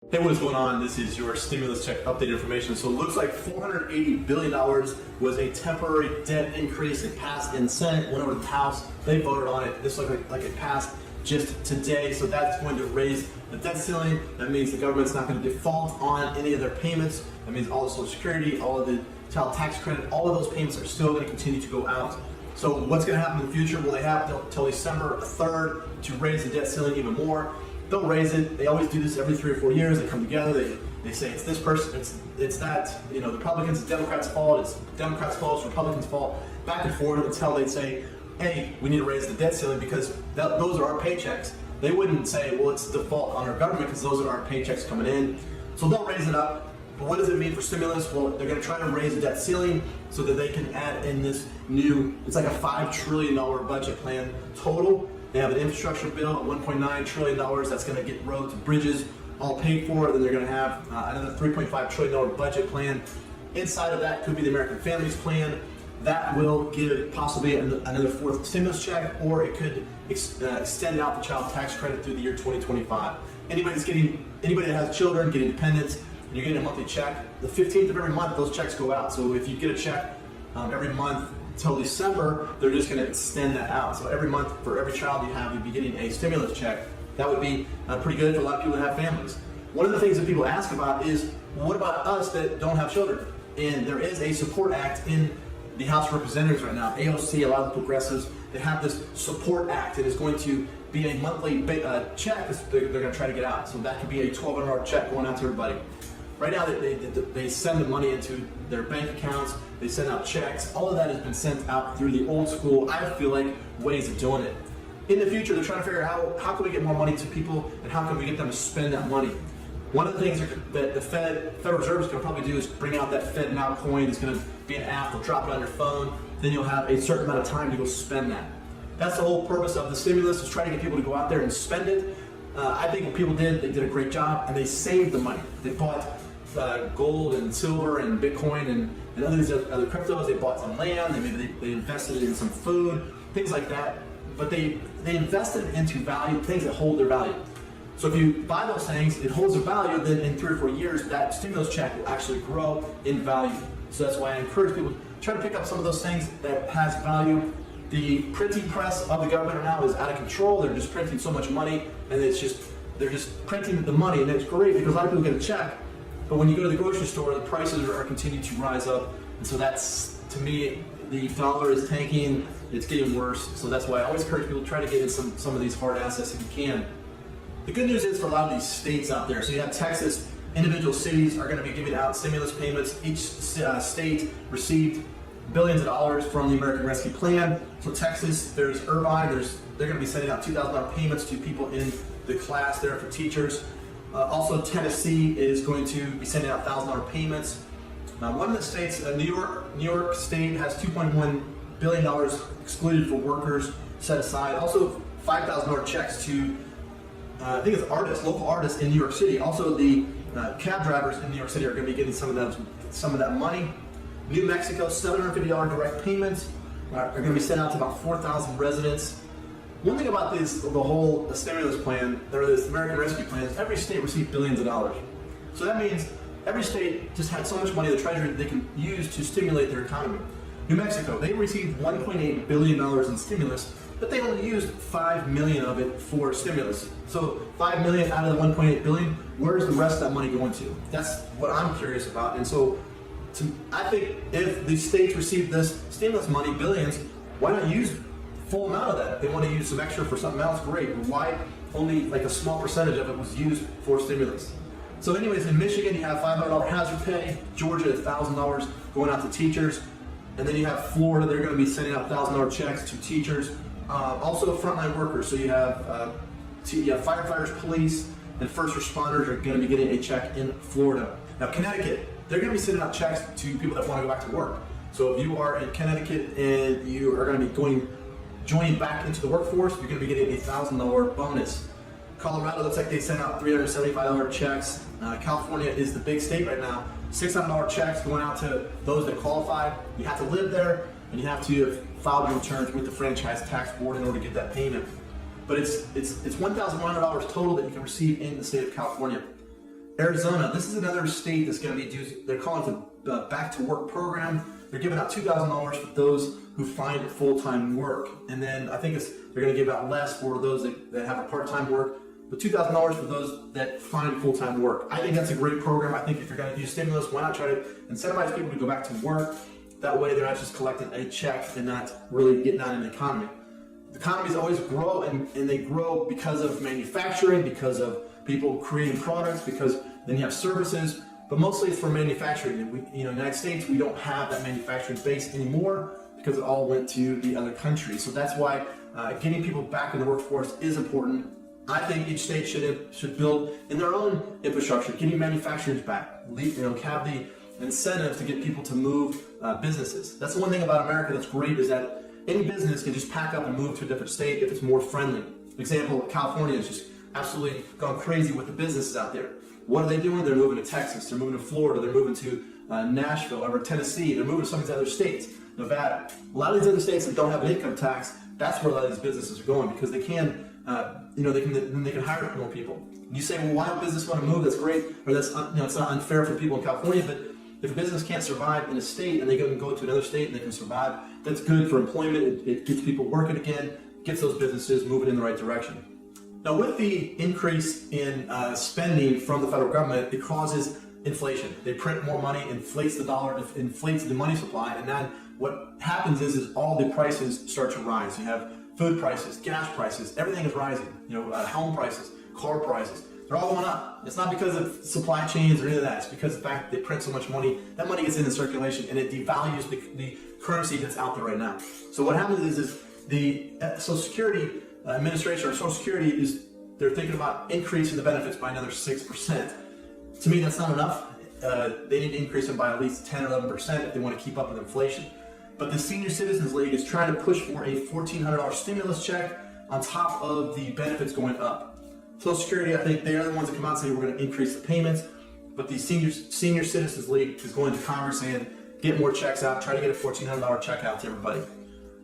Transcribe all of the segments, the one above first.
Hey, what is going on? This is your stimulus check update information. So it looks like $480 billion was a temporary debt increase. It passed in the Senate, went over to the House. They voted on it. This looks like it passed just today. So that's going to raise the debt ceiling. That means the government's not going to default on any of their payments. That means all the Social Security, all of the child tax credit, all of those payments are still going to continue to go out. So what's going to happen in the future? Will they have till December 3rd to raise the debt ceiling even more? They'll raise it. They always do this every 3 or 4 years. They come together. They say it's this person, it's that. You know, the Republicans, it's Democrats' fault. It's Democrats' fault. It's Republicans' fault. Back and forth until they say, hey, we need to raise the debt ceiling because those are our paychecks. They wouldn't say, well, it's default on our government because those are our paychecks coming in. So they'll raise it up. But what does it mean for stimulus? Well, they're going to try to raise the debt ceiling so that they can add in this new, it's like a $5 trillion budget plan total. They have an infrastructure bill at $1.9 trillion that's going to get roads and bridges all paid for. Then they're going to have another $3.5 trillion budget plan. Inside of that could be the American Families Plan. That will give possibly another fourth stimulus check, or it could extend out the child tax credit through the year 2025. Anybody that has children, getting dependents, and you're getting a monthly check, the 15th of every month, those checks go out. So if you get a check every month, until December, they're just going to extend that out. So every month, for every child you have, you'd be getting a stimulus check. That would be pretty good for a lot of people that have families. One of the things that people ask about is, well, what about us that don't have children? And there is a support act in the House of Representatives right now. AOC, a lot of the progressives, they have this support act. It is going to be a monthly check that they're going to try to get out. So that could be a $1,200 check going out to everybody. Right now, they send the money into their bank accounts. They send out checks. All of that has been sent out through the old school, I feel like, ways of doing it. In the future, they're trying to figure out how can we get more money to people and how can we get them to spend that money. One of the things that the Federal Reserve is going to probably do is bring out that Fed Now coin. It's going to be an app. They'll drop it on your phone. Then you'll have a certain amount of time to go spend that. That's the whole purpose of the stimulus, is trying to get people to go out there and spend it. I think what people did, they did a great job, and they saved the money. They bought gold and silver and Bitcoin and other cryptos. They bought some land. They invested in some food, things like that. But they invested into value, things that hold their value. So if you buy those things, it holds their value. Then in 3 or 4 years, that stimulus check will actually grow in value. So that's why I encourage people to try to pick up some of those things that has value. The printing press of the government now is out of control. They're just printing so much money, and they're just printing the money, and it's great because a lot of people get a check. But when you go to the grocery store, the prices are continuing to rise up. And so that's, to me, the dollar is tanking, it's getting worse. So that's why I always encourage people to try to get in some of these hard assets if you can. The good news is for a lot of these states out there, so you have Texas, individual cities are going to be giving out stimulus payments. Each state received billions of dollars from the American Rescue Plan. So Texas, there's Irvine, they're going to be sending out $2,000 payments to people in the class there for teachers. Also, Tennessee is going to be sending out $1,000 payments. One of the states, New York State, has $2.1 billion excluded for workers set aside. Also, $5,000 checks to, I think it's local artists in New York City. Also, the cab drivers in New York City are going to be getting some of that money. New Mexico, $750 direct payments are going to be sent out to about 4,000 residents. One thing about the whole stimulus plan, or this American Rescue Plan, is every state received billions of dollars. So that means every state just had so much money in the treasury that they can use to stimulate their economy. New Mexico, they received $1.8 billion in stimulus, but they only used $5 million of it for stimulus. So $5 million out of the $1.8 billion, where's the rest of that money going to? That's what I'm curious about. And so I think if the states receive this stimulus money, billions, why not use full amount of that? If they want to use some extra for something else, great. But why only like a small percentage of it was used for stimulus? So anyways, in Michigan, you have $500 hazard pay. Georgia, $1,000 going out to teachers. And then you have Florida, they're going to be sending out $1,000 checks to teachers. Also frontline workers. So you have firefighters, police, and first responders are going to be getting a check in Florida. Now Connecticut, they're going to be sending out checks to people that want to go back to work. So if you are in Connecticut and you are going to be joining back into the workforce, you're going to be getting a $1,000 bonus. Colorado looks like they sent out $375 checks. California is the big state right now. $600 checks going out to those that qualify. You have to live there, and you have to have filed your returns with the franchise tax board in order to get that payment. But it's $1,100 total that you can receive in the state of California. Arizona, this is another state that's going to be they're calling it the Back to Work program. They're giving out $2,000 for those who find full-time work. And then I think they're going to give out less for those that have a part-time work, but $2,000 for those that find full-time work. I think that's a great program. I think if you're going to do stimulus, why not try to incentivize people to go back to work? That way they're not just collecting a check and not really getting out in the economy. The economies always grow, and they grow because of manufacturing, because of people creating products, because then you have services, but mostly it's for manufacturing. And United States, we don't have that manufacturing base anymore because it all went to the other countries. So that's why getting people back in the workforce is important. I think each state should build in their own infrastructure, getting manufacturers back, have the incentives to get people to move businesses. That's the one thing about America that's great, is that any business can just pack up and move to a different state if it's more friendly. For example, California is just absolutely gone crazy with the businesses out there. What are they doing? They're moving to Texas, they're moving to Florida, they're moving to Nashville or Tennessee, they're moving to some of these other states, Nevada. A lot of these other states that don't have an income tax, that's where a lot of these businesses are going, because they can, they can hire more people. You say, well, why would business want to move? That's great, or that's it's not unfair for people in California, but if a business can't survive in a state and they can go to another state and they can survive, that's good for employment. It gets people working again, gets those businesses moving in the right direction. Now, with the increase in spending from the federal government, it causes inflation. They print more money, inflates the dollar, inflates the money supply, and then what happens is all the prices start to rise. You have food prices, gas prices, everything is rising. Home prices, car prices. They're all going up. It's not because of supply chains or any of that. It's because of the fact that they print so much money. That money gets into circulation and it devalues the currency that's out there right now. So what happens is the Social Security Administration, or Social Security, they're thinking about increasing the benefits by another 6%. To me, that's not enough. They need to increase them by at least 10 or 11% if they want to keep up with inflation. But the Senior Citizens League is trying to push for a $1,400 stimulus check on top of the benefits going up. Social Security, I think they're the ones that come out and say we're going to increase the payments, but the Senior Citizens League is going to Congress and get more checks out, try to get a $1,400 check out to everybody.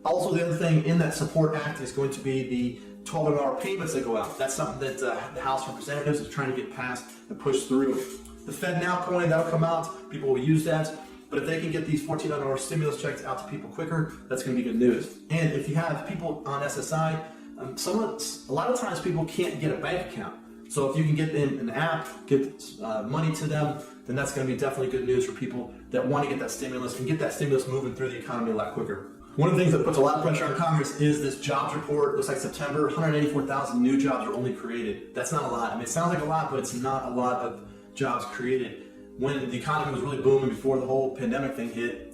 Also, the other thing in that support act is going to be the $1,200 payments that go out. That's something that the House of Representatives is trying to get passed and pushed through. The Fed Now coin, that'll come out, people will use that, but if they can get these $1,400 stimulus checks out to people quicker, that's going to be good news. And if you have people on SSI, a lot of times people can't get a bank account. So if you can get them an app, get money to them, then that's going to be definitely good news for people that want to get that stimulus and get that stimulus moving through the economy a lot quicker. One of the things that puts a lot of pressure on Congress is this jobs report. It looks like September, 184,000 new jobs are only created. That's not a lot. I mean, it sounds like a lot, but it's not a lot of jobs created. When the economy was really booming before the whole pandemic thing hit,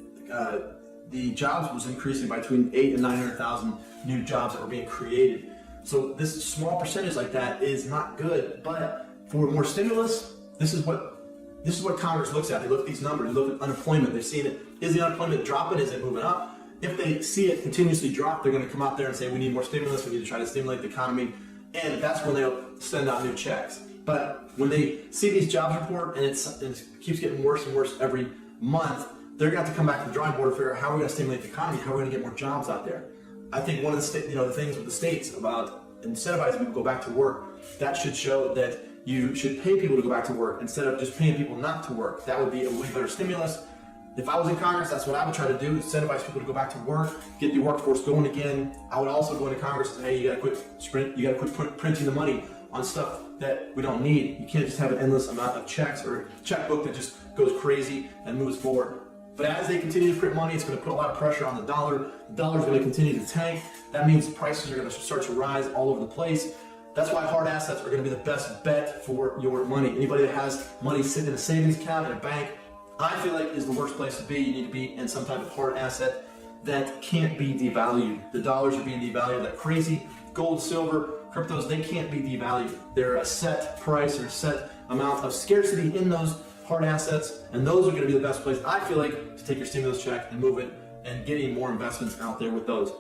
the jobs was increasing by between 800,000 and 900,000 new jobs that were being created. So this small percentage like that is not good, but for more stimulus, this is what Congress looks at. They look at these numbers, they look at unemployment, they're seeing it. Is the unemployment dropping? Is it moving up? If they see it continuously drop, they're going to come out there and say, we need more stimulus, we need to try to stimulate the economy, and that's when they'll send out new checks. But when they see these jobs report and it keeps getting worse and worse every month, they're going to have to come back to the drawing board and figure out how we're going to stimulate the economy, how we're going to get more jobs out there. I think one of the things with the states about incentivizing people to go back to work, that should show that you should pay people to go back to work instead of just paying people not to work. That would be a way better stimulus. If I was in Congress, that's what I would try to do, incentivize people to go back to work, get the workforce going again. I would also go into Congress and say, hey, you gotta quit printing the money on stuff that we don't need. You can't just have an endless amount of checks or a checkbook that just goes crazy and moves forward. But as they continue to print money, it's going to put a lot of pressure on the dollar. The dollar is going to continue to tank. That means prices are going to start to rise all over the place. That's why hard assets are going to be the best bet for your money. Anybody that has money sitting in a savings account in a bank, I feel like is the worst place to be. You need to be in some type of hard asset that can't be devalued. The dollars are being devalued like crazy. Gold, silver, cryptos, they can't be devalued. They're a set price or set amount of scarcity in those hard assets, and those are going to be the best place, I feel like, to take your stimulus check and move it and getting more investments out there with those.